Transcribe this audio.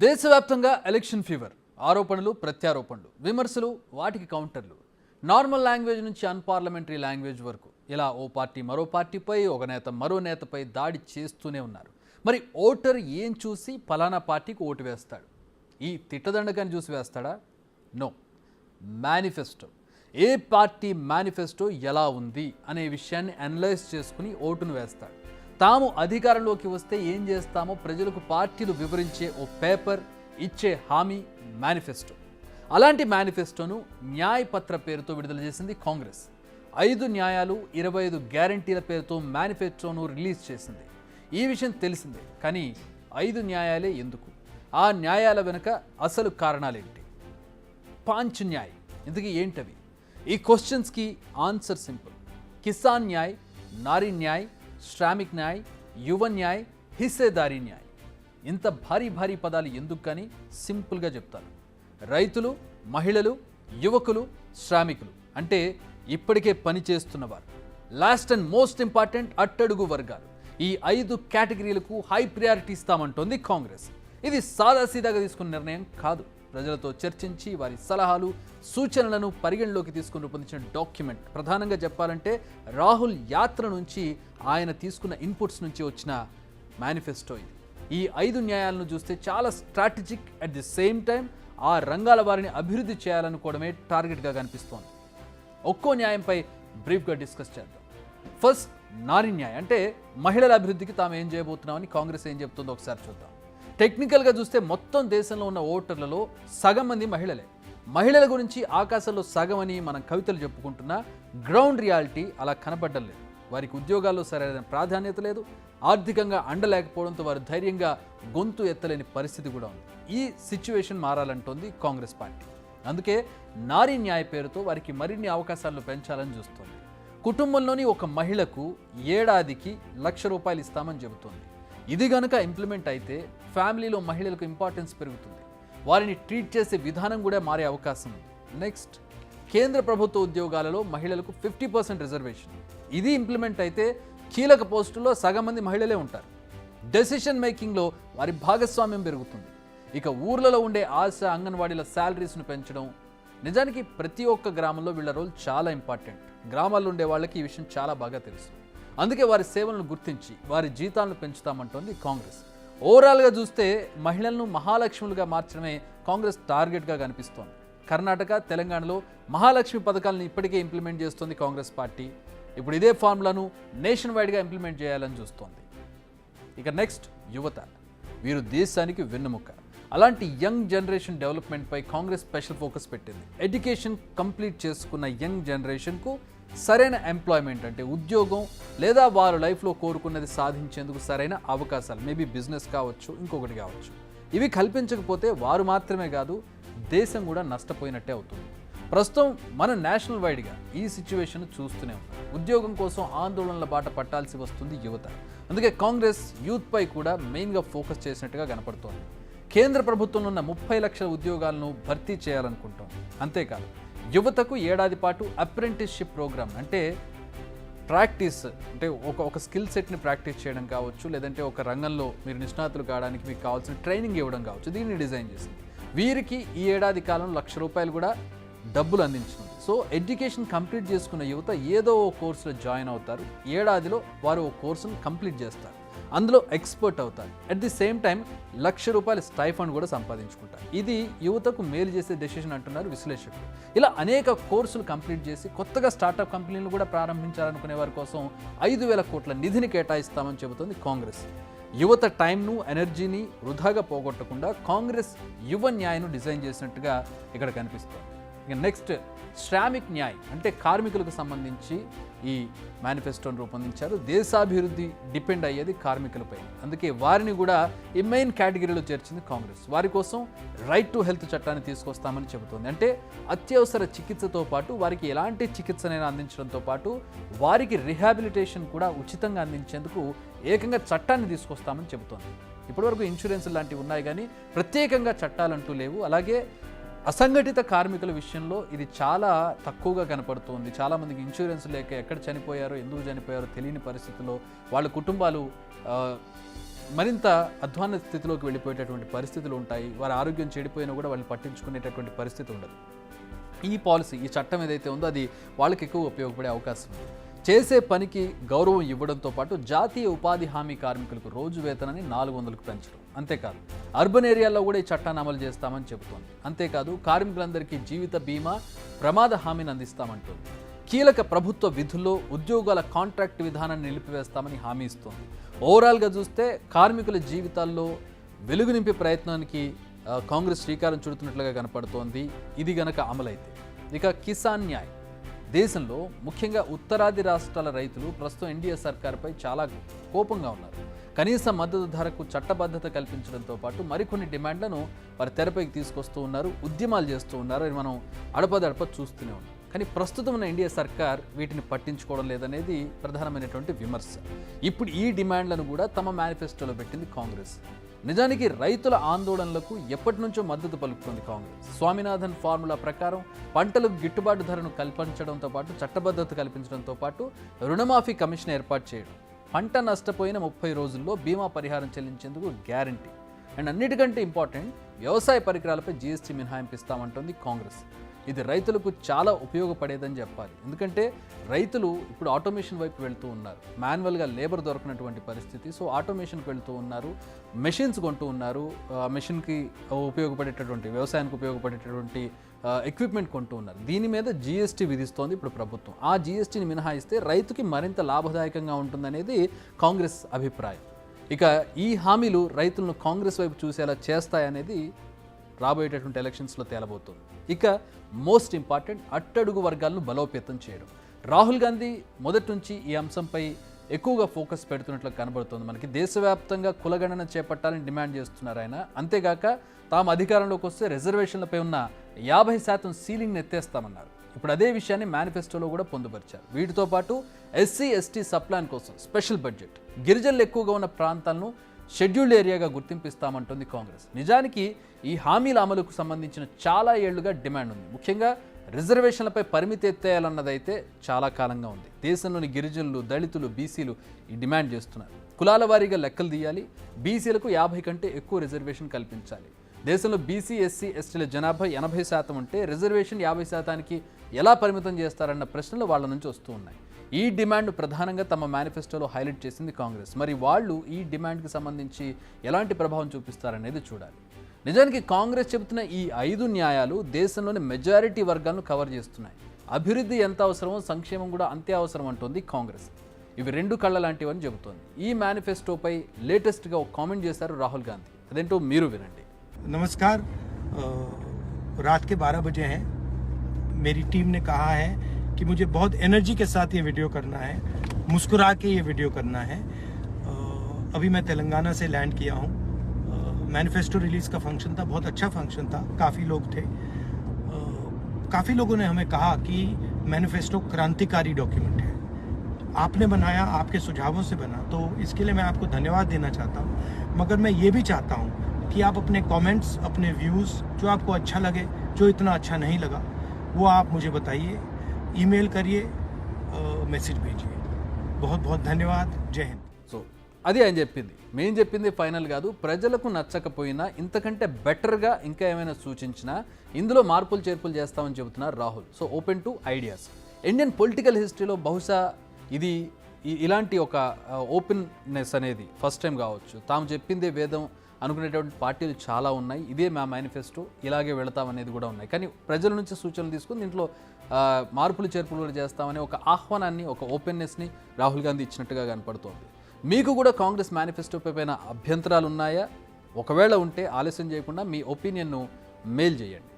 దేశవ్యాప్తంగా election fever, ఆరోపణలు ప్రత్యారోపణలు, విమర్శలు, వాటికి కౌంటర్లు, నార్మల్ లాంగ్వేజ్ నుంచి అన్పార్లమెంటరీ లాంగ్వేజ్ వరకు ఇలా ఓ పార్టీ మరో పార్టీపై, ఒక నేత మరో నేతపై దాడి చేస్తూనే ఉన్నారు. మరి ఓటర్ ఏం చూసి ఫలానా పార్టీకి ఓటు వేస్తాడు? ఈ తిట్టదండకాన్ని చూసి వేస్తాడా? No, manifesto. ఏ పార్టీ మేనిఫెస్టో ఎలా ఉంది అనే విషయాన్ని అనలైజ్ చేసుకుని ఓటును వేస్తాడు. తాము అధికారంలోకి వస్తే ఏం చేస్తామో ప్రజలకు పార్టీలు వివరించే ఓ పేపర్, ఇచ్చే హామీ మేనిఫెస్టో. అలాంటి మేనిఫెస్టోను న్యాయపత్ర పేరుతో విడుదల చేసింది కాంగ్రెస్. 5 న్యాయాలు 25 గ్యారంటీల పేరుతో మేనిఫెస్టోను రిలీజ్ చేసింది. ఈ విషయం తెలిసిందే, కానీ 5 న్యాయాలే ఎందుకు? ఆ న్యాయాల వెనుక అసలు కారణాలేంటి? పాంచ్ న్యాయ్ ఇందుకు ఏంటవి? ఈ క్వశ్చన్స్కి ఆన్సర్ సింపుల్. కిసాన్ న్యాయ్, నారీ న్యాయ్, శ్రామిక్ న్యాయ్, యువ న్యాయ్, హిస్సేదారీ న్యాయ్. ఇంత భారీ పదాలు ఎందుకు కానీ సింపుల్గా చెప్తాను. రైతులు, మహిళలు, యువకులు, శ్రామికులు అంటే ఇప్పటికే పని చేస్తున్నవారు. లాస్ట్ అండ్ మోస్ట్ ఇంపార్టెంట్ అట్టడుగు వర్గాలు. ఈ 5 కేటగిరీలకు హై ప్రియారిటీ ఇస్తామంటోంది కాంగ్రెస్. ఇది సాదాసీదాగా తీసుకున్న నిర్ణయం కాదు. ప్రజలతో చర్చించి వారి సలహాలు, సూచనలను పరిగణలోకి తీసుకుని రూపొందించిన డాక్యుమెంట్. ప్రధానంగా చెప్పాలంటే రాహుల్ యాత్ర నుంచి ఆయన తీసుకున్న ఇన్పుట్స్ నుంచి వచ్చిన మేనిఫెస్టో ఇది. ఈ 5 న్యాయాలను చూస్తే చాలా strategic, at the same time ఆ రంగాల వారిని అభివృద్ధి చేయాలనుకోవడమే టార్గెట్గా కనిపిస్తోంది. ఒక్కో న్యాయంపై బ్రీఫ్గా డిస్కస్ చేద్దాం. ఫస్ట్, నారీ న్యాయం అంటే మహిళల అభివృద్ధికి తాము ఏం చేయబోతున్నామని కాంగ్రెస్ ఏం చెబుతుందో ఒకసారి చూద్దాం. టెక్నికల్గా చూస్తే మొత్తం దేశంలో ఉన్న ఓటర్లలో సగం మంది మహిళలే. మహిళల గురించి ఆకాశంలో సగం అని మనం కవితలు చెప్పుకుంటున్నా గ్రౌండ్ రియాలిటీ అలా కనబడడం లేదు. వారికి ఉద్యోగాల్లో సరైన ప్రాధాన్యత లేదు. ఆర్థికంగా అండలేకపోవడంతో వారు ధైర్యంగా గొంతు ఎత్తలేని పరిస్థితి కూడా ఉంది. ఈ సిచ్యువేషన్ మారాలంటోంది కాంగ్రెస్ పార్టీ. అందుకే నారీ న్యాయ పేరుతో వారికి మరిన్ని అవకాశాలను పెంచాలని చూస్తోంది. కుటుంబంలోని ఒక మహిళకు ఏడాదికి ₹1,00,000 ఇస్తామని చెబుతోంది. ఇది గనక ఇంప్లిమెంట్ అయితే ఫ్యామిలీలో మహిళలకు ఇంపార్టెన్స్ పెరుగుతుంది. వారిని ట్రీట్ చేసే విధానం కూడా మారే అవకాశం ఉంది. నెక్స్ట్, కేంద్ర ప్రభుత్వ ఉద్యోగాలలో మహిళలకు 50% రిజర్వేషన్. ఇది ఇంప్లిమెంట్ అయితే కీలక పోస్టుల్లో సగం మంది మహిళలే ఉంటారు. డెసిషన్ మేకింగ్లో వారి భాగస్వామ్యం పెరుగుతుంది. ఇక ఊర్లలో ఉండే ఆశ, అంగన్వాడీల శాలరీస్ను పెంచడం. నిజానికి ప్రతి ఒక్క గ్రామంలో వీళ్ళ రోల్ చాలా ఇంపార్టెంట్. గ్రామాల్లో ఉండే వాళ్ళకి ఈ విషయం చాలా బాగా తెలుసు. అందుకే వారి సేవలను గుర్తించి వారి జీతాలను పెంచుతామంటోంది కాంగ్రెస్. ఓవరాల్గా చూస్తే మహిళలను మహాలక్ష్ములుగా మార్చడమే కాంగ్రెస్ టార్గెట్గా కనిపిస్తోంది. కర్ణాటక, తెలంగాణలో మహాలక్ష్మి పథకాలను ఇప్పటికే ఇంప్లిమెంట్ చేస్తోంది కాంగ్రెస్ పార్టీ. ఇప్పుడు ఇదే ఫార్ములాను నేషన్ వైడ్గా ఇంప్లిమెంట్ చేయాలని చూస్తోంది. ఇక నెక్స్ట్, యువత. వీరు దేశానికి వెన్నెముక. అలాంటి యంగ్ జనరేషన్ డెవలప్మెంట్పై కాంగ్రెస్ స్పెషల్ ఫోకస్ పెట్టింది. ఎడ్యుకేషన్ కంప్లీట్ చేసుకున్న యంగ్ జనరేషన్కు సరైన ఎంప్లాయ్మెంట్ అంటే ఉద్యోగం లేదా వారు లైఫ్లో కోరుకున్నది సాధించేందుకు సరైన అవకాశాలు, మేబీ బిజినెస్ కావచ్చు, ఇంకొకటి కావచ్చు, ఇవి కల్పించకపోతే వారు మాత్రమే కాదు దేశం కూడా నష్టపోయినట్టే అవుతుంది. ప్రస్తుతం మన నేషనల్ వైడ్గా ఈ సిచ్యువేషన్ చూస్తూనే ఉన్నాం. ఉద్యోగం కోసం ఆందోళనల బాట పట్టాల్సి వస్తుంది యువత. అందుకే కాంగ్రెస్ యూత్పై కూడా మెయిన్గా ఫోకస్ చేసినట్టుగా కనపడుతోంది. కేంద్ర ప్రభుత్వంలో ఉన్న 30 లక్షల ఉద్యోగాలను భర్తీ చేయాలనుకుంటాం. అంతేకాదు, యువతకు ఏడాది పాటు అప్రెంటిస్షిప్ ప్రోగ్రామ్ అంటే ప్రాక్టీస్, అంటే ఒక స్కిల్ సెట్ని ప్రాక్టీస్ చేయడం కావచ్చు, లేదంటే ఒక రంగంలో మీరు నిష్ణాతులు కావడానికి మీకు కావాల్సిన ట్రైనింగ్ ఇవ్వడం కావచ్చు, దీన్ని డిజైన్ చేసింది. వీరికి ఈ ఏడాది కాలంలో ₹1,00,000 కూడా డబ్బులు అందించింది. సో ఎడ్యుకేషన్ కంప్లీట్ చేసుకున్న యువత ఏదో ఓ కోర్సులో జాయిన్ అవుతారు. ఏడాదిలో వారు ఓ కోర్సును కంప్లీట్ చేస్తారు, అందులో ఎక్స్పర్ట్ అవుతారు. At the same time ₹1,00,000 stipend కూడా సంపాదించుకుంటారు. ఇది యువతకు మేలు చేసే డెసిషన్ అంటున్నారు విశ్లేషకులు. ఇలా అనేక కోర్సులు కంప్లీట్ చేసి కొత్తగా స్టార్టప్ కంపెనీలు కూడా ప్రారంభించాలనుకునే వారి కోసం 5,000 కోట్ల నిధిని కేటాయిస్తామని చెబుతోంది కాంగ్రెస్. యువత టైంను, ఎనర్జీని వృధాగా పోగొట్టకుండా కాంగ్రెస్ యువ న్యాయను డిజైన్ చేసినట్టుగా ఇక్కడ కనిపిస్తోంది. ఇక నెక్స్ట్, శ్రామిక్ న్యాయ్ అంటే కార్మికులకు సంబంధించి ఈ మేనిఫెస్టోను రూపొందించారు. దేశాభివృద్ధి డిపెండ్ అయ్యేది కార్మికులపై. అందుకే వారిని కూడా ఈ మెయిన్ కేటగిరీలో చేర్చింది కాంగ్రెస్. వారి కోసం రైట్ టు హెల్త్ చట్టాన్ని తీసుకొస్తామని చెబుతోంది. అంటే అత్యవసర చికిత్సతో పాటు వారికి ఎలాంటి చికిత్సనైనా అందించడంతో పాటు వారికి రిహాబిలిటేషన్ కూడా ఉచితంగా అందించేందుకు ఏకంగా చట్టాన్ని తీసుకొస్తామని చెబుతోంది. ఇప్పటివరకు ఇన్సూరెన్స్ లాంటివి ఉన్నాయి, కానీ ప్రత్యేకంగా చట్టాలంటూ లేవు. అలాగే అసంఘటిత కార్మికుల విషయంలో ఇది చాలా తక్కువగా కనపడుతుంది. చాలామందికి ఇన్సూరెన్స్ లేక ఎక్కడ చనిపోయారో, ఎందుకు చనిపోయారో తెలియని పరిస్థితుల్లో వాళ్ళ కుటుంబాలు మరింత అధ్వాన్న స్థితిలోకి వెళ్ళిపోయేటటువంటి పరిస్థితులు ఉంటాయి. వారి ఆరోగ్యం చెడిపోయినా కూడా వాళ్ళని పట్టించుకునేటటువంటి పరిస్థితి ఉండదు. ఈ పాలసీ, ఈ చట్టం ఏదైతే ఉందో అది వాళ్ళకి ఎక్కువ ఉపయోగపడే అవకాశం ఉంది. చేసే పనికి గౌరవం ఇవ్వడంతో పాటు జాతీయ ఉపాధి హామీ కార్మికులకు రోజు వేతనాన్ని 400కు పెంచడం. అంతేకాదు అర్బన్ ఏరియాల్లో కూడా ఈ చట్టాన్ని అమలు చేస్తామని చెబుతోంది. అంతేకాదు కార్మికులందరికీ జీవిత బీమా, ప్రమాద హామీని అందిస్తామంటోంది. కీలక ప్రభుత్వ విధుల్లో ఉద్యోగాల కాంట్రాక్ట్ విధానాన్ని నిలిపివేస్తామని హామీ ఇస్తోంది. ఓవరాల్గా చూస్తే కార్మికుల జీవితాల్లో వెలుగు నింపే ప్రయత్నానికి కాంగ్రెస్ శ్రీకారం చుడుతున్నట్లుగా కనపడుతోంది. ఇది గనక అమలైతే ఇక కిసాన్ న్యాయ్, దేశంలో ముఖ్యంగా ఉత్తరాది రాష్ట్రాల రైతులు ప్రస్తుతం ఎన్డీఏ సర్కార్పై చాలా కోపంగా ఉన్నారు. కనీస మద్దతు ధరకు చట్టబద్ధత కల్పించడంతో పాటు మరికొన్ని డిమాండ్లను వారి తెరపైకి తీసుకొస్తూ ఉన్నారు, ఉద్యమాలు చేస్తూ ఉన్నారు. అని మనం అడపదడప చూస్తూనే ఉన్నాం. కానీ ప్రస్తుతం ఉన్న ఎన్డీఏ సర్కార్ వీటిని పట్టించుకోవడం లేదనేది ప్రధానమైనటువంటి విమర్శ. ఇప్పుడు ఈ డిమాండ్లను కూడా తమ మేనిఫెస్టోలో పెట్టింది కాంగ్రెస్. నిజానికి రైతుల ఆందోళనలకు ఎప్పటి నుంచో మద్దతు పలుకుతుంది కాంగ్రెస్. స్వామినాథన్ ఫార్ములా ప్రకారం పంటలకు గిట్టుబాటు ధరను కల్పించడంతో పాటు చట్టబద్ధత కల్పించడంతో పాటు రుణమాఫీ కమిషన్ ఏర్పాటు చేయడం, పంట నష్టపోయిన 30 రోజుల్లో బీమా పరిహారం చెల్లించేందుకు గ్యారంటీ, అండ్ అన్నిటికంటే ఇంపార్టెంట్ వ్యవసాయ పరికరాలపై జీఎస్టీ మినహాయింపు ఇస్తామంటోంది కాంగ్రెస్. ఇది రైతులకు చాలా ఉపయోగపడేదని చెప్పాలి. ఎందుకంటే రైతులు ఇప్పుడు ఆటోమేషన్ వైపు వెళ్తూ ఉన్నారు. మాన్యువల్గా లేబర్ దొరకనటువంటి పరిస్థితి. సో ఆటోమేషన్కి వెళ్తూ ఉన్నారు, మెషిన్స్ కొంటూ ఉన్నారు, మెషిన్కి ఉపయోగపడేటటువంటి, వ్యవసాయానికి ఉపయోగపడేటటువంటి ఎక్విప్మెంట్ కొంటూ ఉన్నారు. దీని మీద జీఎస్టీ విధిస్తోంది ఇప్పుడు ప్రభుత్వం. ఆ జీఎస్టీని మినహాయిస్తే రైతుకి మరింత లాభదాయకంగా ఉంటుందనేది కాంగ్రెస్ అభిప్రాయం. ఇక ఈ హామీలు రైతులను కాంగ్రెస్ వైపు చూసేలా చేస్తాయనేది రాబోయేటటువంటి ఎలక్షన్స్లో తేలబోతుంది. ఇక మోస్ట్ ఇంపార్టెంట్, అట్టడుగు వర్గాలను బలోపేతం చేయడం. రాహుల్ గాంధీ మొదటి నుంచి ఈ అంశంపై ఎక్కువగా ఫోకస్ పెడుతున్నట్లు కనబడుతుంది. మనకి దేశవ్యాప్తంగా కులగణన చేపట్టాలని డిమాండ్ చేస్తున్నారు ఆయన. అంతేగాక తాము అధికారంలోకి వస్తే రిజర్వేషన్లపై ఉన్న 50% సీలింగ్ని ఎత్తేస్తామన్నారు. ఇప్పుడు అదే విషయాన్ని మేనిఫెస్టోలో కూడా పొందుపరిచారు. వీటితో పాటు ఎస్సీ ఎస్టీ సప్లాన్ కోసం స్పెషల్ బడ్జెట్, గిరిజనులు ఎక్కువగా ఉన్న ప్రాంతాలను షెడ్యూల్డ్ ఏరియాగా గుర్తింపిస్తామంటుంది కాంగ్రెస్. నిజానికి ఈ హామీల అమలుకు సంబంధించిన చాలా ఏళ్లుగా డిమాండ్ ఉంది. ముఖ్యంగా రిజర్వేషన్లపై పరిమితి ఎత్తేయాలన్నదైతే చాలా కాలంగా ఉంది. దేశంలోని గిరిజనులు, దళితులు, బీసీలు ఈ డిమాండ్ చేస్తున్నారు. కులాల వారీగా లెక్కలు తీయాలి, బీసీలకు 50 కంటే ఎక్కువ రిజర్వేషన్ కల్పించాలి. దేశంలో బీసీ, ఎస్సీ, ఎస్టీల జనాభా 80% ఉంటే రిజర్వేషన్ 50%కి ఎలా పరిమితం చేస్తారన్న ప్రశ్నలు వాళ్ళ నుంచి వస్తూ ఉన్నాయి. ఈ డిమాండ్ ప్రధానంగా తమ మేనిఫెస్టోలో హైలైట్ చేసింది కాంగ్రెస్. మరి వాళ్ళు ఈ డిమాండ్కి సంబంధించి ఎలాంటి ప్రభావం చూపిస్తారనేది చూడాలి. నిజానికి కాంగ్రెస్ చెబుతున్న ఈ 5 న్యాయాలు దేశంలోని మెజారిటీ వర్గాలను కవర్ చేస్తున్నాయి. అభివృద్ధి ఎంత అవసరమో సంక్షేమం కూడా అంతే అవసరం అంటోంది కాంగ్రెస్. ఇవి 2 కళ్ళ లాంటివని చెబుతోంది. ఈ మేనిఫెస్టోపై లేటెస్ట్గా ఒక కామెంట్ చేశారు రాహుల్ గాంధీ. అదేంటో మీరు వినండి. नमस्कार, रात के 12 बजे हैं. मेरी टीम ने कहा है कि मुझे बहुत एनर्जी के साथ ये वीडियो करना है, मुस्कुरा के ये वीडियो करना है. अभी मैं तेलंगाना से लैंड किया हूँ. मैनिफेस्टो रिलीज़ का फंक्शन था, बहुत अच्छा फंक्शन था, काफ़ी लोग थे. काफ़ी लोगों ने हमें कहा कि मैनिफेस्टो क्रांतिकारी डॉक्यूमेंट है, आपने बनाया, आपके सुझावों से बना, तो इसके लिए मैं आपको धन्यवाद देना चाहता हूँ. मगर मैं ये भी चाहता हूँ कि आप अपने कमेंट्स, अपने व्यूज़, जो आपको अच्छा लगे, जो इतना अच्छा नहीं लगा, वो आप मुझे बताइए, ईमेल करिए, मैसेज भेजिए. बहुत बहुत धन्यवाद. जय हिंद. సో అది ఆయన చెప్పింది. మేము చెప్పింది ఫైనల్ కాదు. ప్రజలకు నచ్చకపోయినా ఇంతకంటే బెటర్గా ఇంకా ఏమైనా సూచించినా ఇందులో మార్పులు చేర్పులు చేస్తామని చెబుతున్నారు Rahul. So open to ideas. Indian political హిస్టరీలో బహుశా ఇది ఇలాంటి ఒక ఓపెన్నెస్ అనేది ఫస్ట్ టైం కావచ్చు. తాము చెప్పిందే వేదం అనుకునేటువంటి పార్టీలు చాలా ఉన్నాయి. ఇదే మా మేనిఫెస్టో, ఇలాగే వెళతామనేది కూడా ఉన్నాయి. కానీ ప్రజల నుంచి సూచనలు తీసుకుని దీంట్లో మార్పులు చేర్పులు కూడా చేస్తామనే ఒక ఆహ్వానాన్ని, ఒక ఓపెన్నెస్ని రాహుల్ గాంధీ ఇచ్చినట్టుగా కనపడుతోంది. మీకు కూడా కాంగ్రెస్ మేనిఫెస్టోపై పైన అభ్యంతరాలు ఉన్నాయా? ఒకవేళ ఉంటే ఆలస్యం చేయకుండా మీ ఒపీనియన్ను మెయిల్ చేయండి.